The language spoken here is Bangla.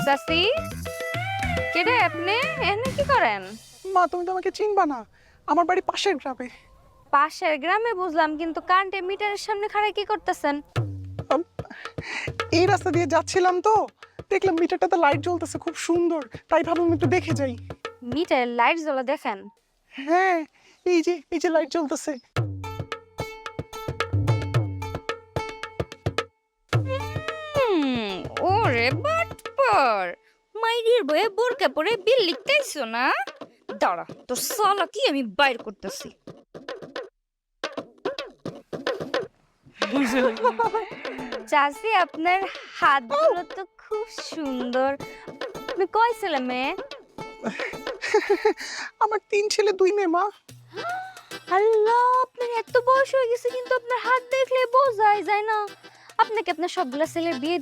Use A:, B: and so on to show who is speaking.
A: চাচি, কেডে আপনি এনে কি করেন?
B: মা, তুমি তো আমাকে চিনবা না। আমার বাড়ি পাশের গ্রামে।
A: পাশের গ্রামে বুঝলাম, কিন্তু কারেন্টে মিটারের সামনে খাড়ায় কি করতেছেন?
B: আম, এই রাস্তা দিয়ে যাচ্ছিলাম তো, দেখলাম মিটারটাতে লাইট জ্বলতেছে খুব সুন্দর, তাই ভাবলাম একটু দেখে যাই।
A: মিটারের লাইট জ্বলা দেখেন?
B: হ্যাঁ, এই যে লাইট জ্বলতেছে।
A: হুম, ওরে বাটপার, মাইরির বয়ে বোরকা পরে বিল লিখতেইছো না? দাঁড়া, তোর সালা কি আমি বাইর করতেছি। চাচি, আপনার হাতগুলো তো খুব সুন্দর। আপনি কয় ছেলে মেয়ে?
B: আমার 3 ছেলে 2 মেয়ে মা।
A: আল্লাহ, আপনার এত বয়স হয়ে গেছে কিন্তু আপনার হাত দেখলে বোঝাই যায় না। আপনাকে আপনার সবগুলা ছেলের বিয়ে